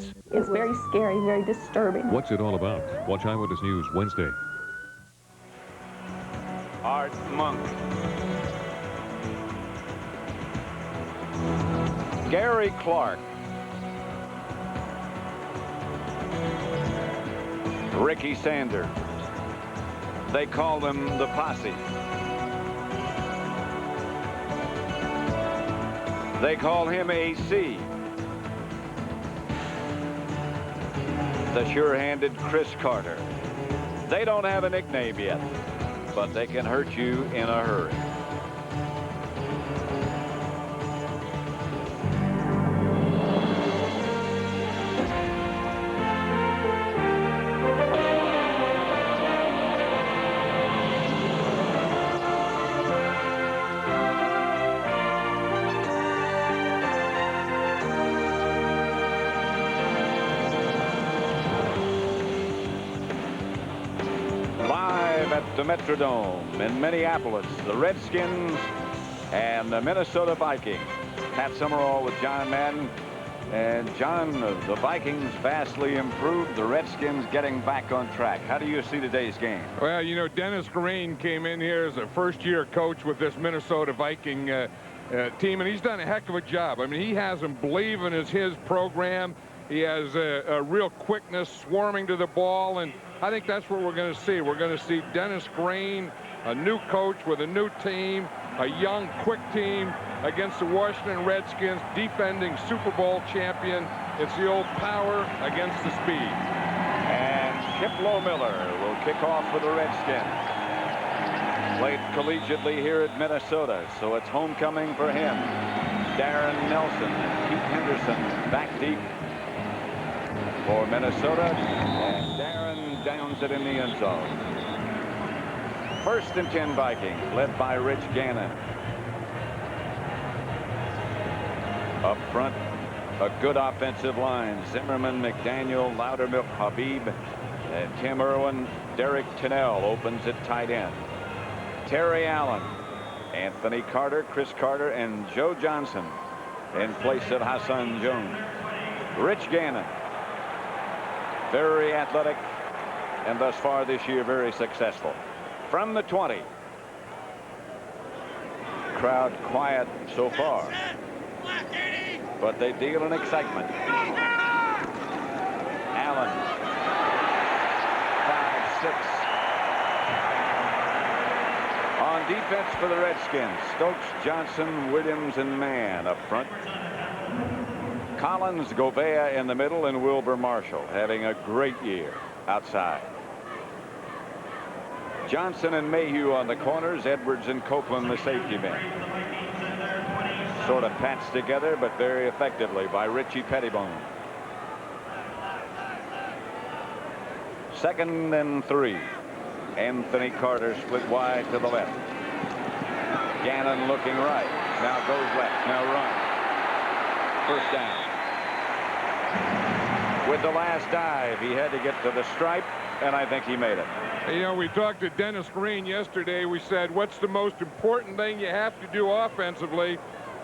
this? It's very scary, very disturbing. What's it all about? Watch Eyewitness News Wednesday. Art Monk. Gary Clark. Ricky Sanders. They call them the Posse. They call him AC. The sure-handed Chris Carter. They don't have a nickname yet, but they can hurt you in a hurry. The Metrodome in Minneapolis, the Redskins and the Minnesota Vikings. Pat Summerall with John Madden. And John, the Vikings vastly improved, the Redskins getting back on track. How do you see today's game? Well, you know, Dennis Green came in here as a first-year coach with this Minnesota Viking team, and he's done a heck of a job. I mean, he has them believing it's his program. He has a real quickness, swarming to the ball, and I think that's what we're going to see. We're going to see Dennis Green, a new coach with a new team, a young, quick team against the Washington Redskins, defending Super Bowl champion. It's the old power against the speed. And Chip Lohmiller will kick off for the Redskins. Played collegiately here at Minnesota, so it's homecoming for him. Darren Nelson and Pete Henderson back deep for Minnesota, and Darren downs it in the end zone. 1st and 10 Vikings, led by Rich Gannon. Up front, a good offensive line. Zimmerman, McDaniel, Loudermilk, Habib, and Tim Irwin. Derek Tennell opens at tight end. Terry Allen, Anthony Carter, Chris Carter, and Joe Johnson in place of Hassan Jones. Rich Gannon, very athletic, and thus far this year very successful. From the 20. Crowd quiet so far, but they deal in excitement. Allen, 5-6. On defense for the Redskins, Stokes, Johnson, Williams, and Mann up front. Collins, Govea in the middle, and Wilbur Marshall having a great year outside. Johnson and Mayhew on the corners, Edwards and Copeland the safety men. Sort of patched together, but very effectively by Richie Pettibone. 2nd and 3. Anthony Carter split wide to the left. Gannon looking right. Now goes left. Now run. 1st down. With the last dive, he had to get to the stripe, and I think he made it. You know, we talked to Dennis Green yesterday. We said, what's the most important thing you have to do offensively?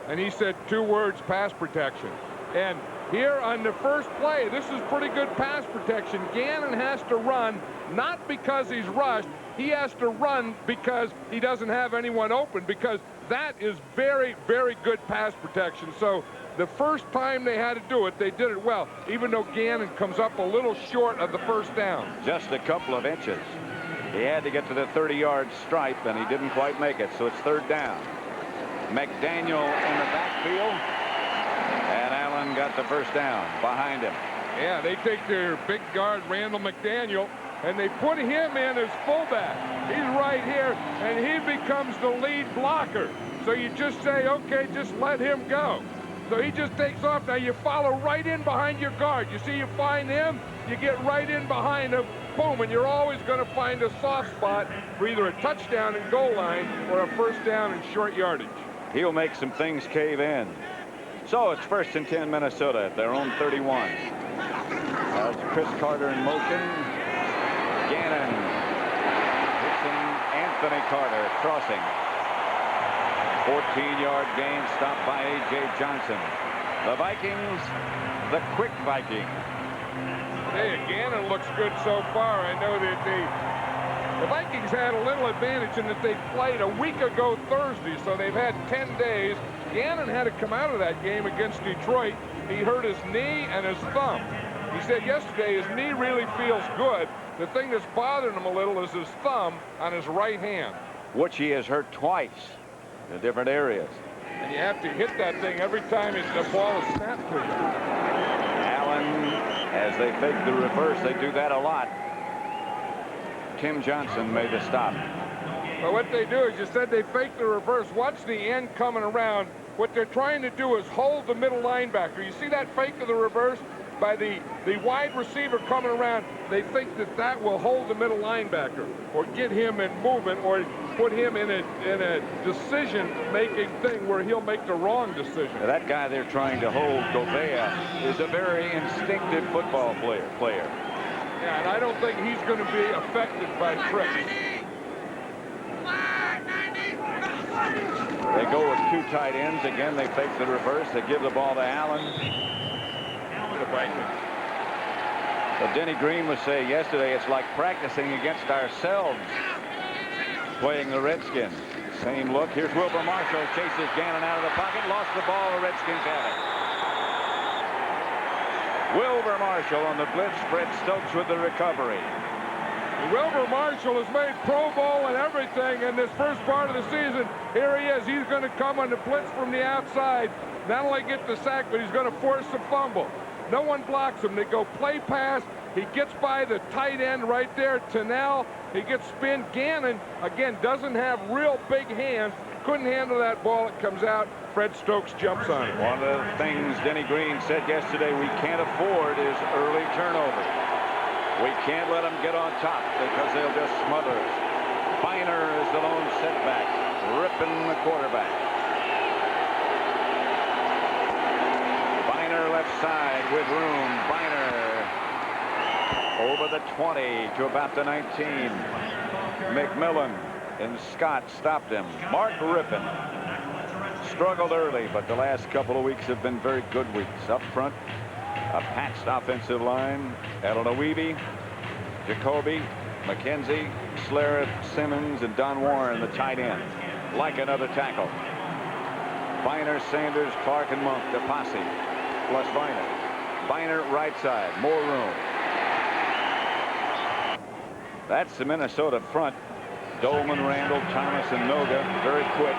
And he said 2 words, pass protection. And here on the first play, this is pretty good pass protection. Gannon has to run, not because he's rushed. He has to run because he doesn't have anyone open, because that is very, very good pass protection. So the first time they had to do it, they did it well, even though Gannon comes up a little short of the 1st down. Just a couple of inches. He had to get to the 30-yard stripe, and he didn't quite make it, so it's 3rd down. McDaniel in the backfield, and Allen got the 1st down behind him. Yeah, they take their big guard, Randall McDaniel, and they put him in as fullback. He's right here, and he becomes the lead blocker. So you just say, okay, just let him go. So he just takes off. Now you follow right in behind your guard. You see, you find him, you get right in behind him, boom, and you're always going to find a soft spot for either a touchdown and goal line or a 1st down and short yardage. He'll make some things cave in. So it's 1st and 10 Minnesota at their own 31. That's Chris Carter in motion. Gannon hits Anthony Carter crossing. 14-yard gain, stopped by A.J. Johnson. The Vikings, the quick Vikings. Hey, Gannon looks good so far. I know that the Vikings had a little advantage in that they played a week ago Thursday, so they've had 10 days. Gannon had to come out of that game against Detroit. He hurt his knee and his thumb. He said yesterday his knee really feels good. The thing that's bothering him a little is his thumb on his right hand, which he has hurt twice in different areas. And you have to hit that thing every time the ball is snapped to you. Allen, as they fake the reverse, they do that a lot. Tim Johnson made the stop. But what they do is, you said they fake the reverse. Watch the end coming around. What they're trying to do is hold the middle linebacker. You see that fake of the reverse? By the wide receiver coming around, they think that will hold the middle linebacker or get him in movement or put him in a decision-making thing where he'll make the wrong decision. That guy they're trying to hold, Govea, is a very instinctive football player. Yeah, and I don't think he's going to be affected by tricks. They go with two tight ends. Again, they fake the reverse. They give the ball to Allen. The Vikings. But Denny Green was saying yesterday, it's like practicing against ourselves playing the Redskins. Same look. Here's Wilbur Marshall. Chases Gannon out of the pocket. Lost the ball. The Redskins have it. Wilbur Marshall on the blitz. Fred Stokes with the recovery. Wilbur Marshall has made Pro Bowl and everything in this first part of the season. Here he is. He's going to come on the blitz from the outside. Not only get the sack, but he's going to force the fumble. No one blocks him. They go play pass. He gets by the tight end right there, Tennell. He gets spin. Gannon, again, doesn't have real big hands. Couldn't handle that ball. It comes out. Fred Stokes jumps on it. One of the things Denny Green said yesterday we can't afford is early turnovers. We can't let them get on top because they'll just smother us. Finer is the lone setback, ripping the quarterback. Finer left side with room. Finer over the 20 to about the 19. McMillan and Scott stopped him. Mark Rippon struggled early, but the last couple of weeks have been very good weeks. Up front, a patched offensive line. Elanoweeby, Jacoby, McKenzie, Slarett, Simmons, and Don Warren, the tight end. Like another tackle. Finer, Sanders, Clark, and Monk to Posse. Plus Viner. Viner right side. More room. That's the Minnesota front. Dolman, Randall, Thomas, and Noga. Very quick.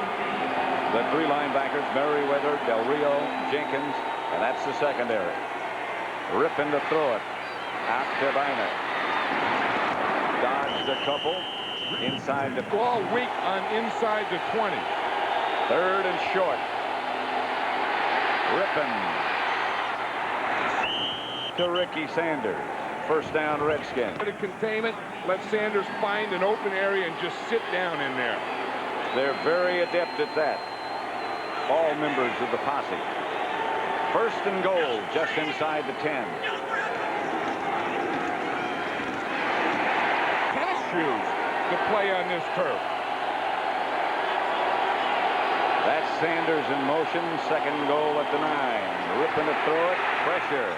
The three linebackers, Merriweather, Del Rio, Jenkins, and that's the secondary. Ripping to throw it. Out to Viner. Dodged a couple. Inside the ball weak on inside the 20. Third and short. Rippon to Ricky Sanders. First down, Redskins. Bit of containment. Let Sanders find an open area and just sit down in there. They're very adept at that. All members of the posse. First and goal, just inside the 10. Tennis shoes to play on this turf. That's Sanders in motion. Second goal at the 9. Ripping to throw it. Pressure.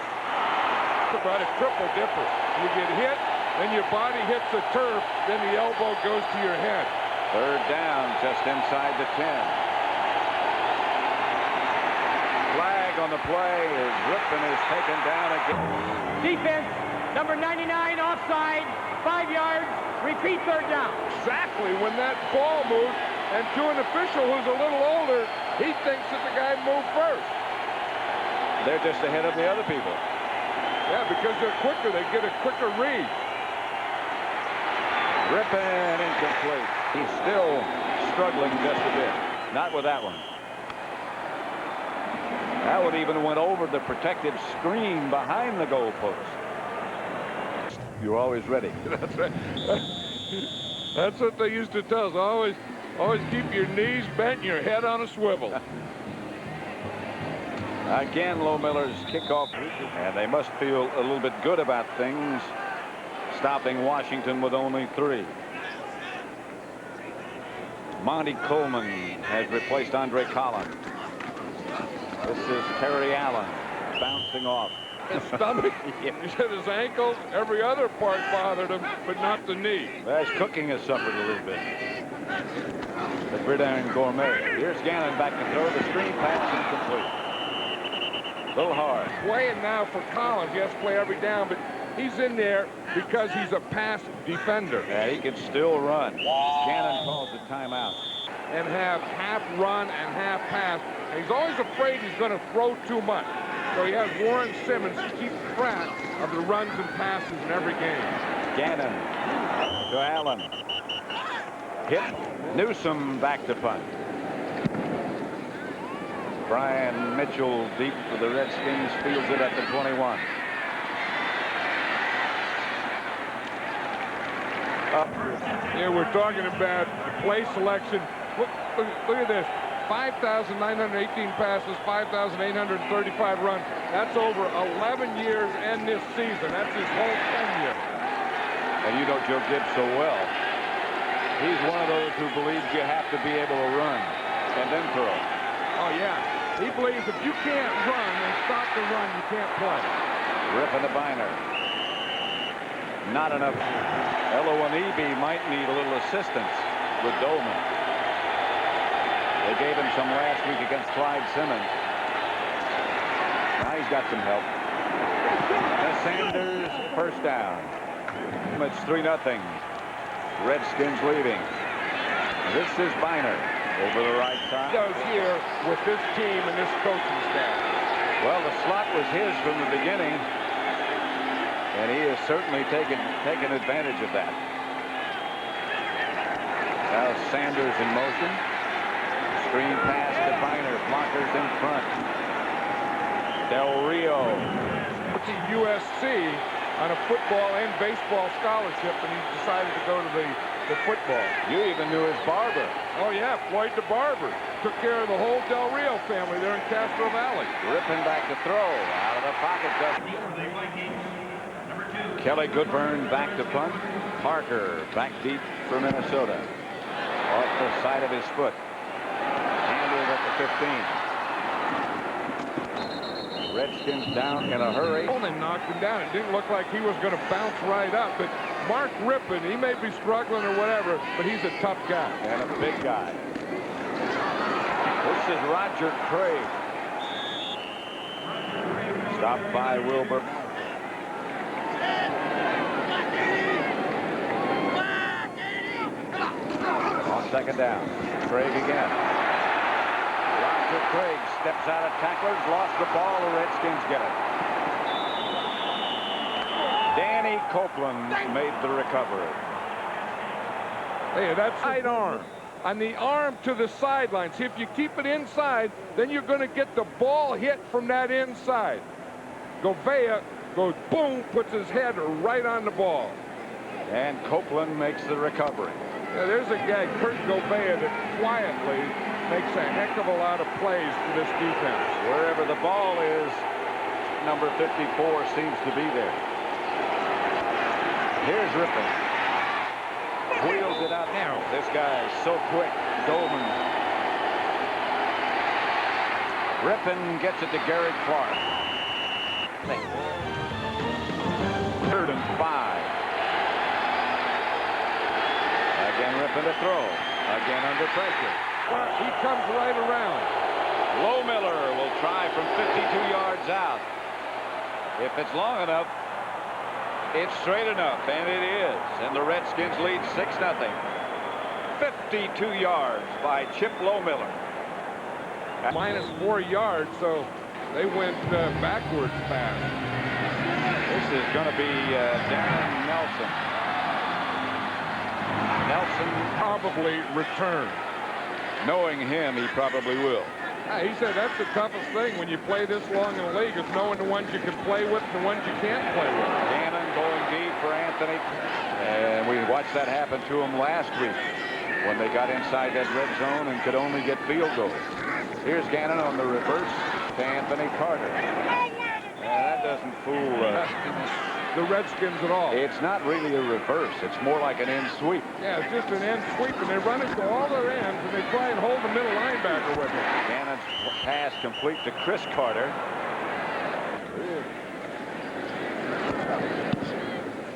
It's about a triple dipper. You get hit, then your body hits the turf, then the elbow goes to your head. Third down, just inside the 10. Flag on the play is Rippon is taken down again. Defense, number 99, offside, 5 yards, repeat third down. Exactly when that ball moved, and to an official who's a little older, he thinks that the guy moved first. They're just ahead of the other people. Yeah, because they're quicker. They get a quicker read. Rippon incomplete. He's still struggling just a bit. Not with that one. That one even went over the protective screen behind the goalpost. You're always ready. That's right. That's what they used to tell us. Always keep your knees bent and your head on a swivel. Again, Lohmiller's kickoff. And they must feel a little bit good about things, stopping Washington with only 3. Monty Coleman has replaced Andre Collins. This is Terry Allen bouncing off. His stomach, he said his ankles, every other part bothered him, but not the knee. Well, his cooking has suffered a little bit. The Gridiron Gourmet. Here's Gannon back to throw. The screen pass incomplete. A little hard. Playing now for Collins. He has to play every down, but he's in there because he's a pass defender. Yeah, he can still run. Gannon calls the timeout. And have half run and half pass. And he's always afraid he's going to throw too much. So he has Warren Simmons to keep track of the runs and passes in every game. Gannon to Allen. Hit. Newsom back to punt. Brian Mitchell deep for the Redskins, fields it at the 21. Yeah, we're talking about the play selection. Look at this. 5,918 passes, 5,835 runs. That's over 11 years and this season. That's his whole tenure. And you know Joe Gibbs so well. He's one of those who believes you have to be able to run and then throw. Oh, yeah. He believes if you can't run and stop the run, you can't play. Ripping the Biner. Not enough. Elowanebe might need a little assistance with Dolman. They gave him some last week against Clyde Simmons. Now he's got some help. And Sanders, first down. It's 3-0. Redskins leading. This is Biner over the right side. Goes here with this team and this coaching staff. Well, the slot was his from the beginning, and he has certainly taken advantage of that. Now Sanders in motion. Screen pass to Biner. Blockers in front. Del Rio. Went to USC on a football and baseball scholarship, and he decided to go to the football. You even knew his barber. Oh, yeah, Floyd the Barber. Took care of the whole Del Rio family there in Castro Valley. Ripping back to throw. Out of the pocket. Kelly Goodburn back to punt. Parker back deep for Minnesota. Off the side of his foot. Handled at the 15. Redskins down in a hurry. Only knocked him down. It didn't look like he was going to bounce right up. But Mark Rippon, he may be struggling or whatever, but he's a tough guy. And a big guy. This is Roger Craig. Stopped by Wilbur. On second down. Craig again. Roger Craig steps out of tacklers, lost the ball. The Redskins get it. Danny Copeland made the recovery. Hey, that's right arm. On the arm to the sidelines. If you keep it inside, then you're going to get the ball hit from that inside. Govea goes boom, puts his head right on the ball. And Copeland makes the recovery. Now, there's a guy, Kurt Govea, that quietly makes a heck of a lot of plays for this defense. Wherever the ball is, number 54 seems to be there. Here's Rippon. Wheels it out now. This guy is so quick. Dolman. Rippon gets it to Gary Clark. 3rd and 5. Again, Rippon to throw. Again under pressure. He comes right around. Lohmiller will try from 52 yards out. If it's long enough, it's straight enough, and it is. And the Redskins lead 6-0. 52 yards by Chip Lohmiller. Minus 4 yards, so they went backwards fast. This is going to be Darren Nelson. Nelson Probably return. Knowing him, he probably will. He said that's the toughest thing when you play this long in the league is knowing the ones you can play with and the ones you can't play with. Gannon going deep for Anthony. And we watched that happen to him last week when they got inside that red zone and could only get field goals. Here's Gannon on the reverse to Anthony Carter. And that doesn't fool the Redskins at all. It's not really a reverse. It's more like an end sweep. Yeah, it's just an end sweep, and they run it to all their ends, and they try and hold the middle linebacker with it. Cannon's pass complete to Chris Carter.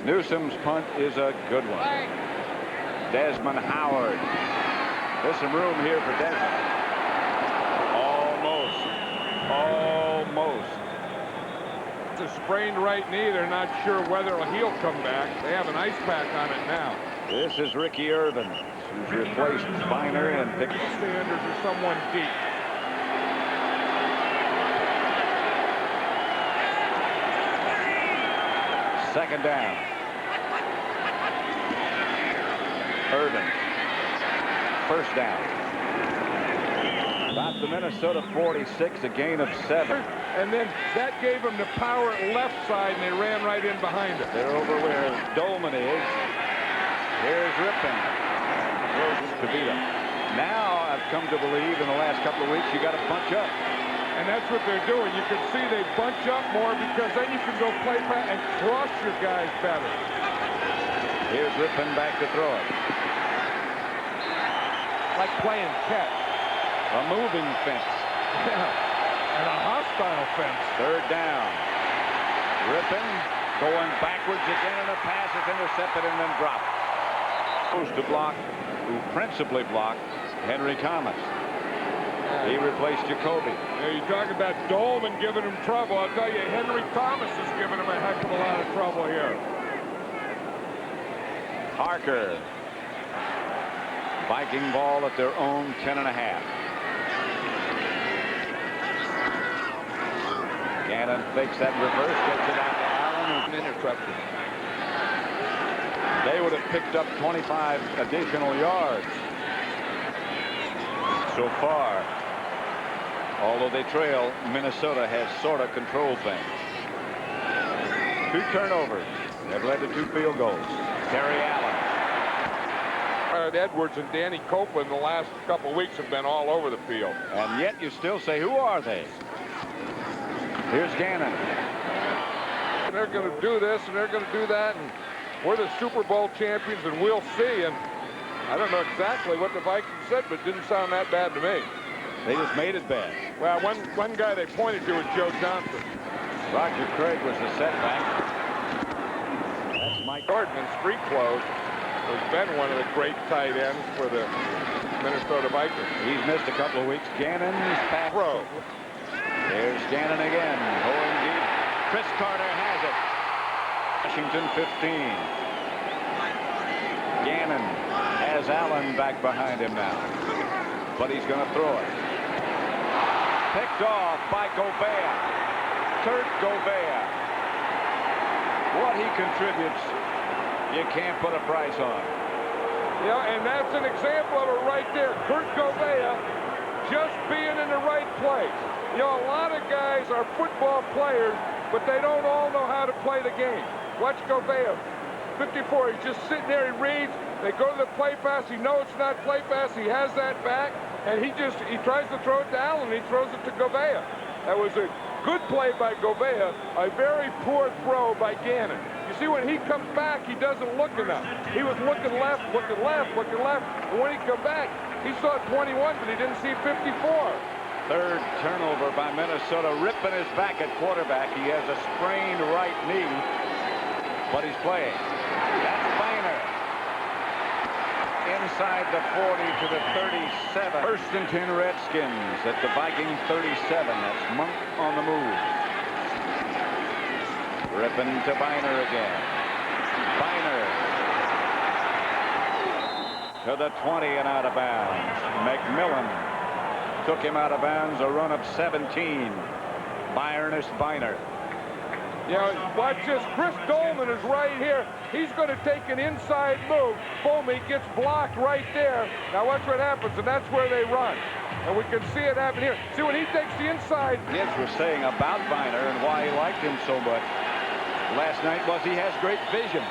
Newsom's punt is a good one. Desmond Howard. There's some room here for Desmond. Almost. It's a sprained right knee. They're not sure whether he'll come back. They have an ice pack on it now. This is Ricky Irvin, who's replaced Spiner and picked Sanders or someone deep. second down. Irvin. First down. About the Minnesota 46, a gain of 7. And then that gave them the power left side, and they ran right in behind it. They're over where Dolman is. Here's Rippon. Closes to beat him. Now I've come to believe in the last couple of weeks you got to bunch up. And that's what they're doing. You can see they bunch up more because then you can go play back and cross your guys better. Here's Rippon back to throw it. Like playing catch. A moving fence. Yeah. And a hostile fence. Third down. Rippon going backwards again, and the pass is intercepted and then dropped. Goes to block, who principally blocked Henry Thomas. He replaced Jacoby. Yeah, you talk about Dolman giving him trouble. I'll tell you, Henry Thomas is giving him a heck of a lot of trouble here. Harker. Viking ball at their own 10.5. Gannon fakes that reverse, gets it out to Allen. An interception. They would have picked up 25 additional yards so far. Although they trail, Minnesota has sort of controlled things. 2 turnovers have led to 2 field goals. Terry Allen. Edwards and Danny Copeland the last couple of weeks have been all over the field. And yet you still say, who are they? Here's Gannon. And they're going to do this and they're going to do that. And we're the Super Bowl champions and we'll see. And I don't know exactly what the Vikings said, but it didn't sound that bad to me. They just made it bad. Well, one guy they pointed to was Joe Johnson. Roger Craig was the setback. That's Mike Gordon in street clothes has been one of the great tight ends for the Minnesota Vikings. He's missed a couple of weeks. Gannon's pass. Throw. There's Gannon again. Going deep. Chris Carter has it. Washington 15. Gannon has Allen back behind him now. But he's going to throw it. Picked off by Gobert. Kurt Gobert. What he contributes, you can't put a price on. Yeah, and that's an example of it right there. Kurt Gobert just being in the right place. You know, a lot of guys are football players, but they don't all know how to play the game. Watch Gobert. 54, he's just sitting there, he reads, they go to the play pass, he knows it's not play pass, he has that back, and he tries to throw it to Allen, he throws it to Gobert. That was a good play by Gobert, a very poor throw by Gannon. You see, when he comes back, he doesn't look enough. He was looking left, looking left, looking left, and when he come back, he saw 21, but he didn't see 54. Third turnover by Minnesota. Rippon is back at quarterback. He has a sprained right knee, but he's playing. That's Biner. Inside the 40 to the 37. First and 10 Redskins at the Vikings 37. That's Monk on the move. Rippon to Biner again. Biner to the 20 and out of bounds. McMillan took him out of bounds. A run of 17. Ernest Biner. Yeah, watch this. Chris Dolman is right here. He's going to take an inside move. Boom, he gets blocked right there. Now watch what happens, and that's where they run. And we can see it happen here. See, when he takes the inside. Kids were saying about Biner and why he liked him so much last night was he has great vision.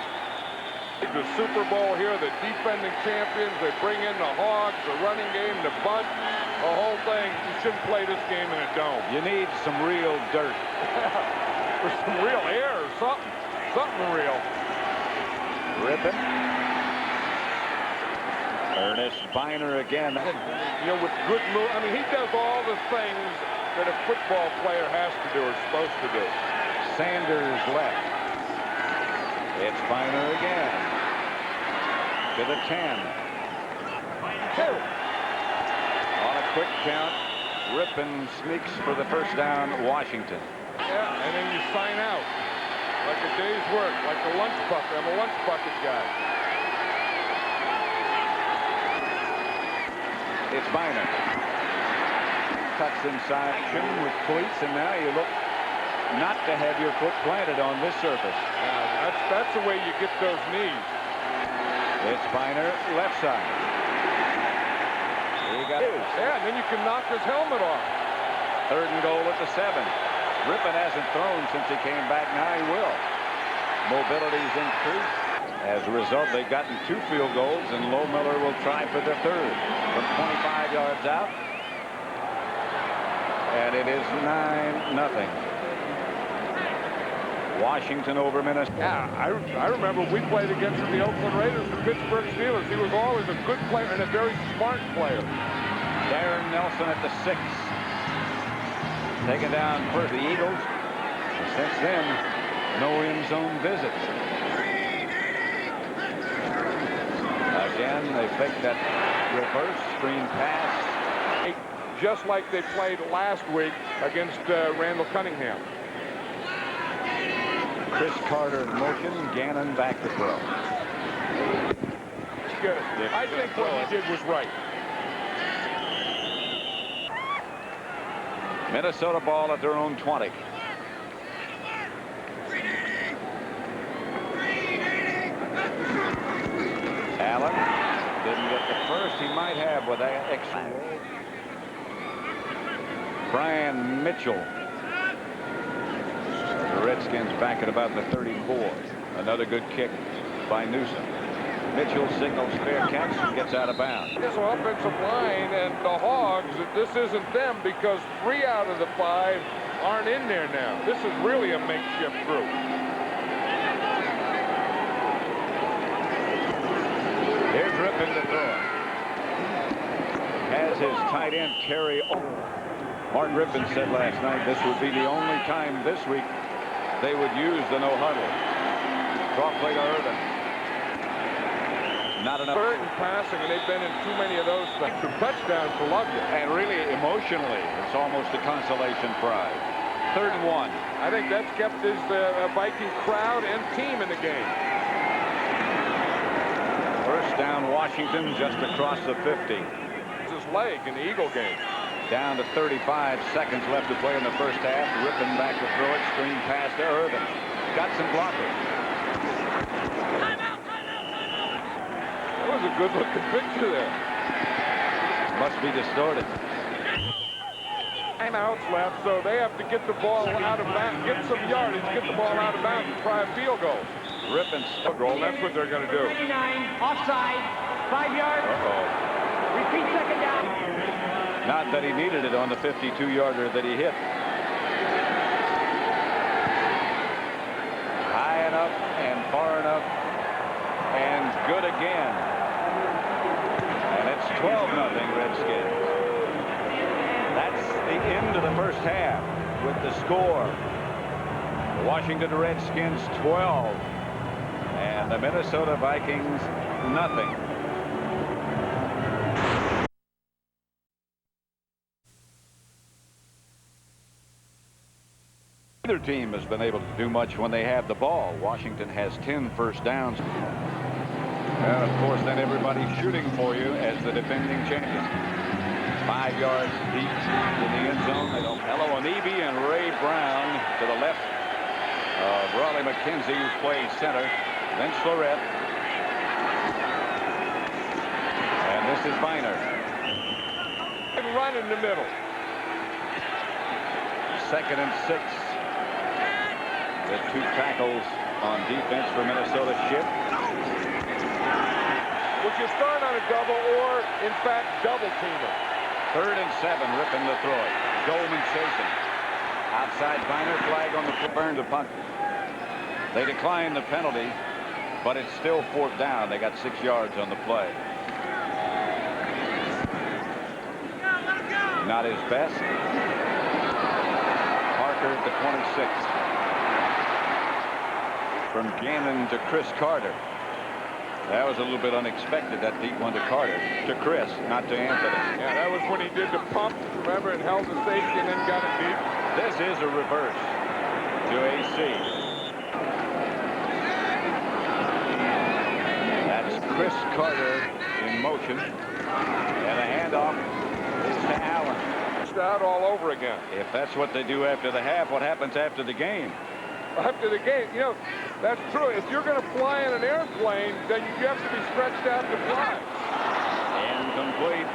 The Super Bowl here, the defending champions, they bring in the Hogs, the running game, the bunt, the whole thing. You shouldn't play this game in a dome. You need some real dirt. Or some real air or something. something real. Rippon. Ernest Biner again. You know, with good move, I mean, he does all the things that a football player has to do or supposed to do. Sanders left. It's Biner again. To the 10. 2. On a quick count, Rippon sneaks for the first down, Washington. Yeah, and then you sign out. Like a day's work, like a lunch bucket. I'm a lunch bucket guy. It's Biner. Cuts inside with cleats, and now you look not to have your foot planted on this surface. That's the way you get those knees. It's Biner, left side. He got his. Yeah, and then you can knock his helmet off. 3rd and goal at the 7. Rippon hasn't thrown since he came back. Now he will. Mobility's increased. As a result, they've gotten 2 field goals, and Lohmiller will try for the 3rd from 25 yards out. And it is 9-0. Washington over Minnesota. Yeah, I remember we played against the Oakland Raiders, the Pittsburgh Steelers. He was always a good player and a very smart player. Darren Nelson at the 6. Taken down for the Eagles. And since then, no end zone visits. Again, they fake that reverse screen pass. Just like they played last week against Randall Cunningham. Chris Carter in motion. Gannon back to throw. Good. I think what he did was right. Minnesota ball at their own 20. Allen didn't get the first. He might have with that extra. Brian Mitchell. The Redskins back at about the 34. Another good kick by Newsom. Mitchell signals fair catch and gets out of bounds. This offensive line and the Hogs, this isn't them because 3 out of the 5 aren't in there now. This is really a makeshift group. Here's Rippon to throw. Has his tight end carry over. Mark Rippon said last night this would be the only time this week they would use the no huddle. Draw play to Irvin. Not enough. 3rd and passing, and they've been in too many of those things. Some touchdowns to love you. And really, emotionally, it's almost a consolation prize. 3rd and 1. I think that's kept his Viking crowd and team in the game. First down, Washington, just across the 50. It's his leg in the Eagle game. Down to 35 seconds left to play in the first half. Rippon back to throw it. Screen pass to Irvin. Got some blockers. That was a good-looking picture there. Must be distorted. Timeouts left, so they have to get the ball out of bounds, get some yardage, get the ball out of bounds, and try a field goal. Rippon's goal. That's what they're going to do. 99, offside, 5 yards. Repeat 2nd down. Not that he needed it on the 52-yarder that he hit. High enough and far enough and good again. And it's 12-0 Redskins. That's the end of the first half with the score. The Washington Redskins 12 and the Minnesota Vikings nothing. Neither team has been able to do much when they have the ball. Washington has 10 first downs. And of course, then everybody's shooting for you as the defending champions. 5 yards deep in the end zone. They don't. Eloanibi and Ray Brown to the left of Raleigh McKenzie, who's playing center. Then Florette. And this is Biner. And run in the middle. 2nd and 6. The 2 tackles on defense for Minnesota shift. Would you start on a double or, in fact, double teamer? 3rd and 7. Rippon to throw it. Goldman chasing. Outside Biner, flag on the foot. Burn to punt. They declined the penalty, but it's still 4th down. They got 6 yards on the play. Not his best. Parker at the 26. From Gannon to Chris Carter. That was a little bit unexpected, that deep one to Carter. To Chris, not to Anthony. Yeah, that was when he did the pump, remember, and held the safety and then got it deep. This is a reverse to AC. That's Chris Carter in motion. And the handoff is to Allen. It's out all over again. If that's what they do after the half, what happens after the game? After the game, you know, that's true. If you're going to fly in an airplane, then you have to be stretched out to fly. Incomplete.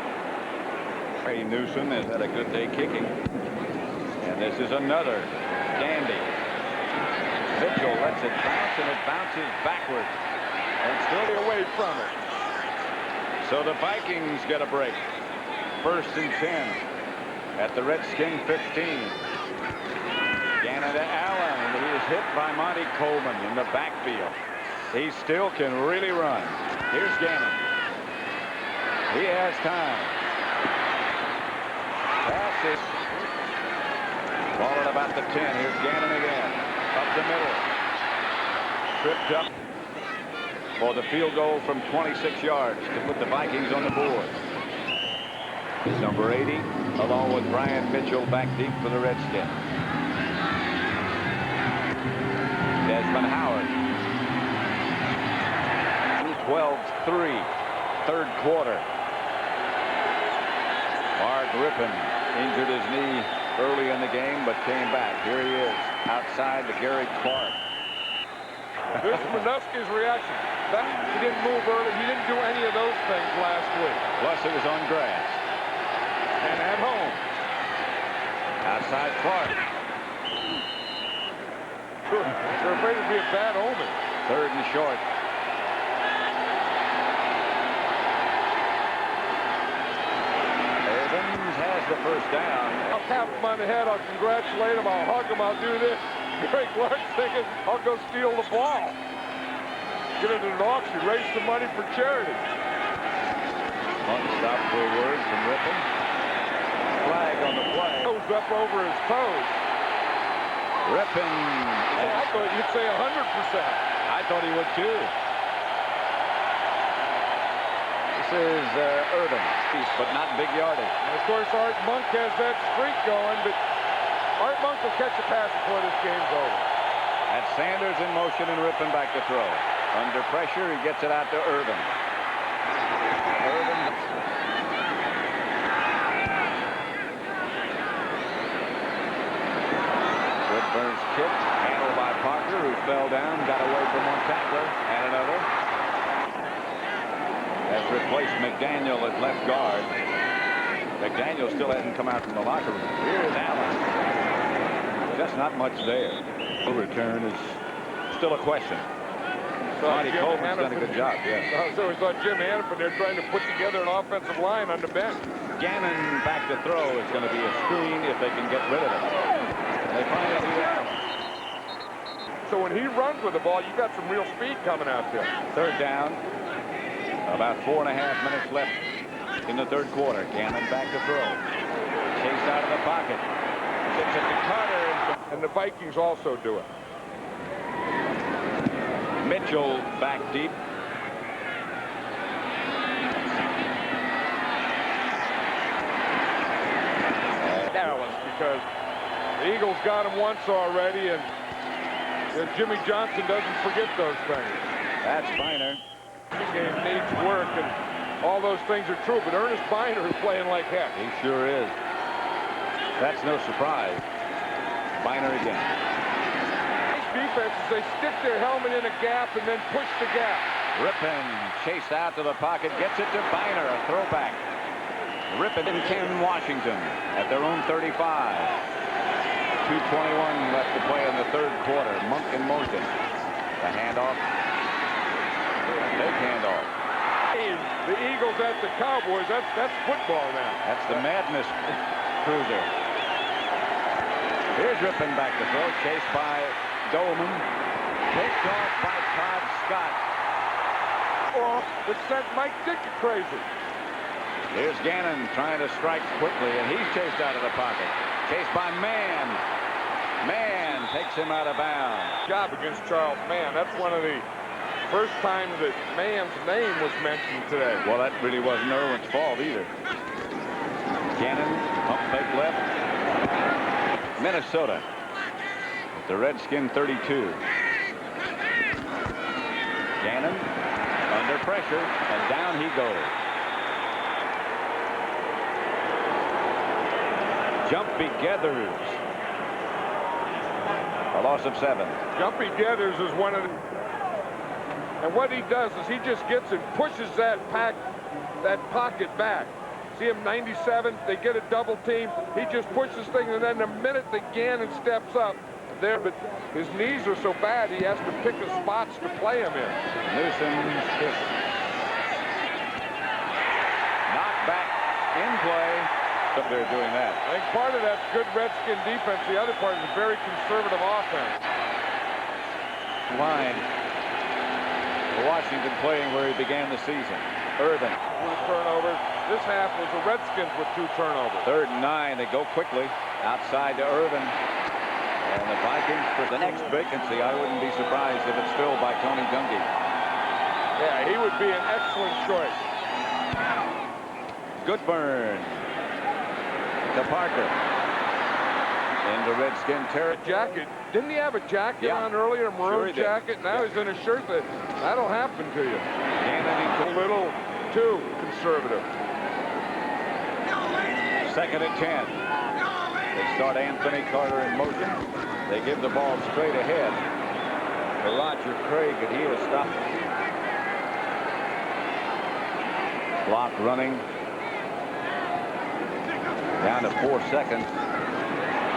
Ray Newsom has had a good day kicking. And this is another dandy. Mitchell lets it bounce, and it bounces backwards. And still Away from it. So the Vikings get a break. 1st and 10 at the Redskin 15. Gannon to Allen. He is hit by Monty Coleman in the backfield. He still can really run. Here's Gannon. He has time. Passes. Ball at about the 10. Here's Gannon again. Up the middle. Tripped up for the field goal from 26 yards to put the Vikings on the board. Number 80, along with Brian Mitchell, back deep for the Redskins. Desmond Howard. 12-3, 3rd quarter. Mark Rippon injured his knee early in the game, but came back. Here he is, outside to Gary Clark. There's Manusky's reaction. He didn't move early. He didn't do any of those things last week. Plus, it was on grass. And at home. Outside Clark. They're afraid it'd be a bad omen. 3rd and short. Evans has the 1st down. I'll tap him on the head. I'll congratulate him. I'll hug him. I'll do this. Gary Clark's thinking, I'll go steal the ball. Get it at an auction. Raise some money for charity. One stop for a word from Rippon. Flag on the play. Goes up over his toes. Rippon. I thought you'd say 100%. I thought he would too. This is Urban, but not big yardage. And of course, Art Monk has that streak going, but Art Monk will catch a pass before this game's over. That's Sanders in motion and Rippon back to throw. Under pressure, he gets it out to Urban. Urban. Woodburn's kick, handled by Parker, who fell down, got away from one tackler, and another. Has replaced McDaniel at left guard. McDaniel still hasn't come out from the locker room. Here's Allen. Just not much there. The return is still a question. Monty Coleman's done a good job, yes. So we thought Jim Hannafin, they're trying to put together an offensive line on the bench. Gannon back to throw is going to be a screen if they can get rid of it. They finally do that. So when he runs with the ball, you got some real speed coming out there. 3rd down. About 4.5 minutes left in the 3rd quarter. Gannon back to throw. Chase out of the pocket. Gets it to Carter. And the Vikings also do it. Mitchell back deep. Dallas, because the Eagles got him once already, and Jimmy Johnson doesn't forget those things. That's Biner. The game needs work, and all those things are true, but Ernest Biner is playing like heck. He sure is. That's no surprise. Biner again. Defenses, they stick their helmet in a gap and then push the gap. Rippon chased out to the pocket, gets it to Biner, a throwback. Rippon and Ken Washington at their own 35. 2:21 left to play in the 3rd quarter. Monk in motion. The handoff. Big handoff. The Eagles at the Cowboys, that's football now. That's the madness cruiser. Here's Rippon back to throw, chased by Dolman. Picked off by Todd Scott. Oh, it sent Mike Ditka crazy. Here's Gannon trying to strike quickly, and he's chased out of the pocket. Chased by Mann. Mann takes him out of bounds. Job against Charles Mann. That's one of the first times that Mann's name was mentioned today. Well, that really wasn't Irwin's fault either. Gannon, pump fake left. Minnesota at the Redskin 32. Gannon under pressure, and down he goes. Jumpy Gathers. A loss of 7. Jumpy Gathers is one of the... And what he does is he just gets and pushes that pocket back. See him 97, they get a double team. He just pushes things, and then the minute that Gannon steps up there, but his knees are so bad he has to pick the spots to play him in. Newsom's kick. Knocked back in play. But they're doing that. I think part of that's good Redskin defense. The other part is a very conservative offense. Line. Washington playing where he began the season. Irvin. 2 turnovers. This half was the Redskins with 2 turnovers. 3rd and 9. They go quickly outside to Irvin. And the Vikings for the next vacancy. I wouldn't be surprised if it's filled by Tony Dungy. Yeah, he would be an excellent choice. Goodburn. To Parker. Into Redskin territory. Jacket. Didn't he have a jacket on earlier, a maroon jacket? Now he's in a shirt that'll happen to you. A little too conservative. 2nd and 10. They start Anthony Carter in motion. They give the ball straight ahead to Roger Craig, and he has stopped. Clock running. Down to 4 seconds.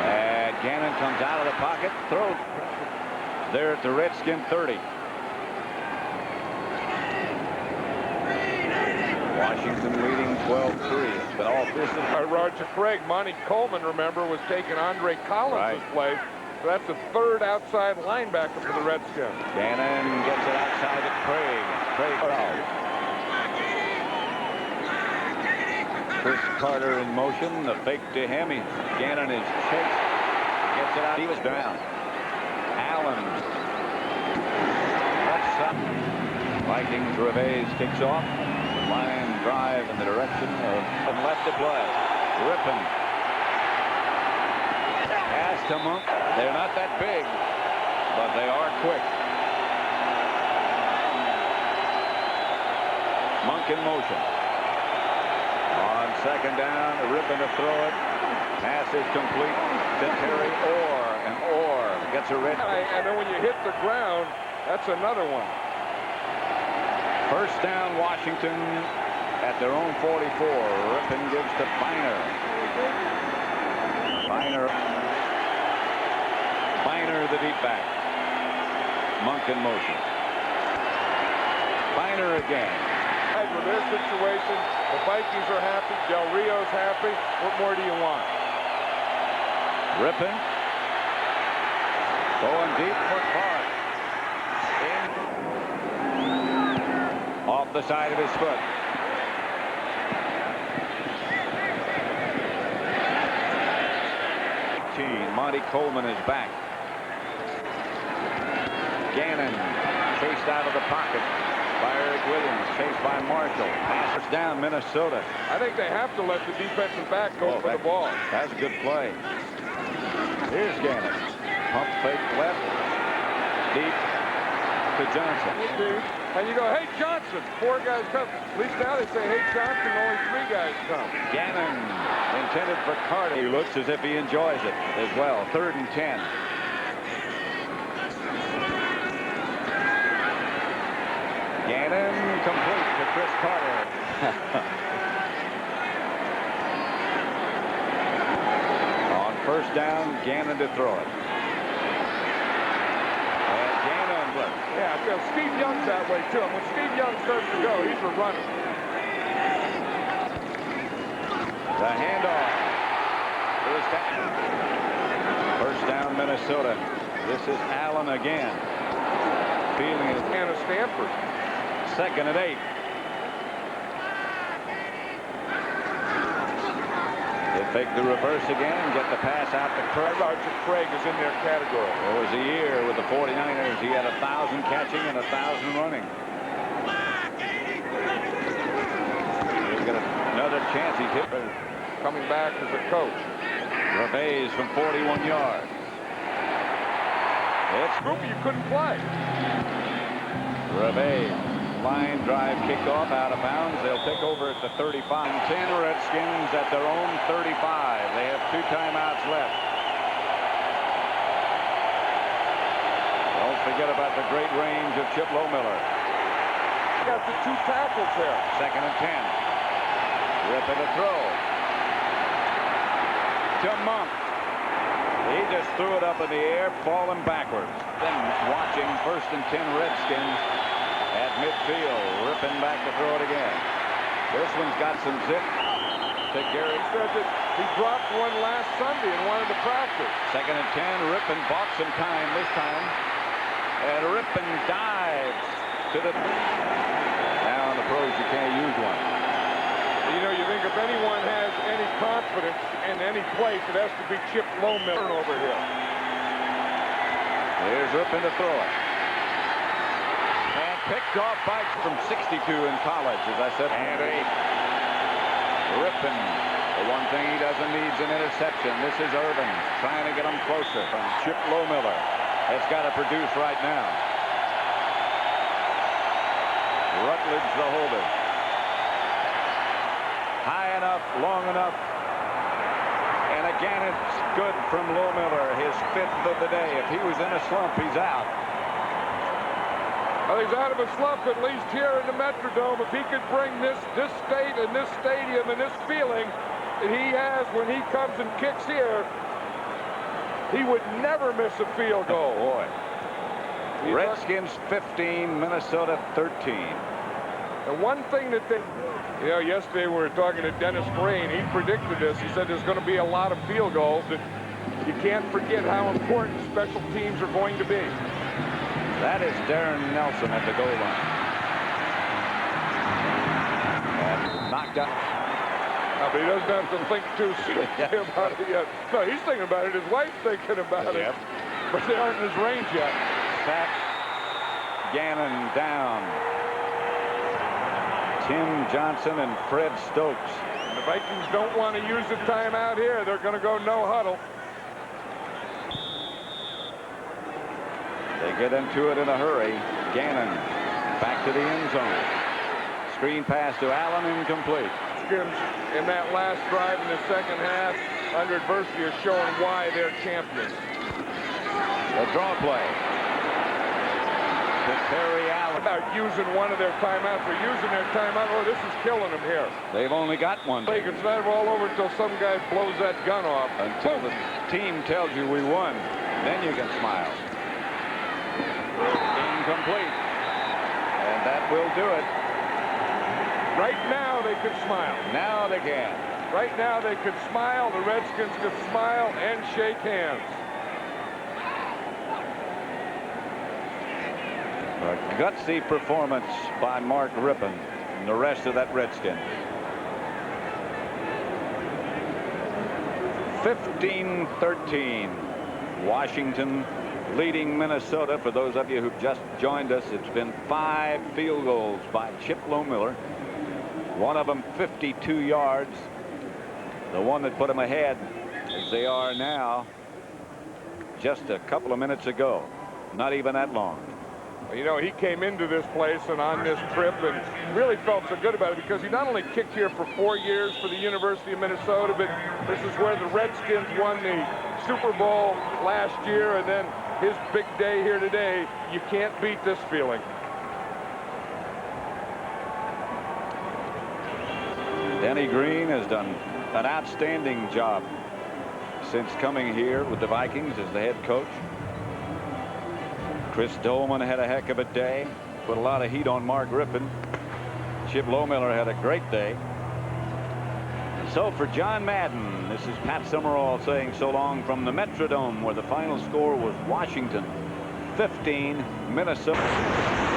And Gannon comes out of the pocket. Throws. There at the Redskin 30. Washington leading 12-3. It's been all this. Roger Craig. Monty Coleman, remember, was taking Andre Collins' place. So that's the 3rd outside linebacker for the Redskins. Gannon gets it outside to Craig. Craig foul. Chris Carter in motion. The fake to him. Gannon is chased. Gets it out. He was down. Allen. Left side. Vikings Reves kicks off. Line drive in the direction of left to play. Rippon. Pass to Monk. They're not that big, but they are quick. Monk in motion. On 2nd down, Rippon to throw it. Pass is complete to Terry Orr, and Orr gets a red. And then when you hit the ground, that's another one. 1st down, Washington at their own 44. Rippon gives to Biner. Biner the deep back. Monk in motion. Biner again. With their situation, the Vikings are happy. Del Rio's happy. What more do you want? Rippon going deep for Clark. Off the side of his foot. Monty Coleman is back. Gannon chased out of the pocket by Eric Williams, chased by Marshall. Passes down Minnesota. I think they have to let the defensive back go for the ball. That's a good play. Here's Gannon. Pump fake left. Deep to Johnson. And you go, hey, Johnson. 4 guys come. At least now they say, hey, Johnson, only 3 guys come. Gannon intended for Carter. He looks as if he enjoys it as well. 3rd and 10. Gannon complete to Chris Carter. On 1st down, Gannon to throw it. And Gannon. Yeah, I feel Steve Young's that way too. And when Steve Young starts to go, he's a runner. The handoff. 1st down, Minnesota. This is Allen again. feeling it. Hannah Stanford. 2nd and 8. They fake the reverse again, get the pass out to Craig. Roger Craig is in their category. There was a year with the 49ers. He had 1,000 catching and 1,000 running. He's got another chance. He's hit. Coming back as a coach. Rebays from 41 yards. It's Group you couldn't play. Rebay. Line drive kickoff out of bounds. They'll pick over at the 35. 10 Redskins at their own 35. They have 2 timeouts left. Don't forget about the great range of Chip Lohmiller. Got the 2 tackles there. 2nd and 10. Rip and a throw. To Monk. He just threw it up in the air, falling backwards. Then watching 1st and 10 Redskins at midfield, ripping back to throw it again. This one's got some zip to Gary. He said that he dropped one last Sunday and wanted to practice. 2nd and 10. Rippon bought some time this time. And Rippon dives to the... Now in the pros, you can't use one. You know, you think if anyone has any confidence in any place, it has to be Chip Lohmiller over here. Here's Rippon to throw it. And picked off by from 62 in college, as I said. And 8. Rippon. The one thing he doesn't need is an interception. This is Irvin trying to get him closer. From Chip Lohmiller has got to produce right now. Rutledge the holder. High enough, long enough. And again, it's good from Lohmiller, his 5th of the day. If he was in a slump, he's out. Well, he's out of a slump, at least here in the Metrodome. If he could bring this state and this stadium and this feeling that he has when he comes and kicks here, he would never miss a field goal. Oh, boy. Redskins 15, Minnesota 13. The one thing that they, you know, yesterday we were talking to Dennis Green. He predicted this. He said there's going to be a lot of field goals, and you can't forget how important special teams are going to be. That is Darren Nelson at the goal line. And knocked out. No, but he doesn't have to think too seriously about it yet. No, he's thinking about it. His wife's thinking about it. But they aren't in his range yet. Sack. Gannon down. Tim Johnson and Fred Stokes. And the Vikings don't want to use the timeout here. They're going to go no huddle. They get into it in a hurry. Gannon back to the end zone. Screen pass to Allen, incomplete. Redskins in that last drive in the 2nd half under adversity are showing why they're champions. The draw play. To Terry Allen. About using one of their timeouts. They're using their timeout. Oh, this is killing them here. They've only got one. They can start all over until some guy blows that gun off. Until the team tells you we won, then you can smile. Incomplete. And that will do it. Right now they can smile. Now they can. Right now they can smile. The Redskins can smile and shake hands. A gutsy performance by Mark Rippon and the rest of that Redskin. 15-13. Washington leading Minnesota. For those of you who've just joined us, it's been 5 field goals by Chip Lohmiller. One of them 52 yards. The one that put them ahead, as they are now, just a couple of minutes ago. Not even that long. You know, he came into this place and on this trip and really felt so good about it because he not only kicked here for 4 years for the University of Minnesota, but this is where the Redskins won the Super Bowl last year, and then his big day here today. You can't beat this feeling. Denny Green has done an outstanding job since coming here with the Vikings as the head coach. Chris Dolman had a heck of a day. Put a lot of heat on Mark Rippon. Chip Lohmiller had a great day. And so for John Madden, this is Pat Summerall saying so long from the Metrodome, where the final score was Washington 15, Minnesota.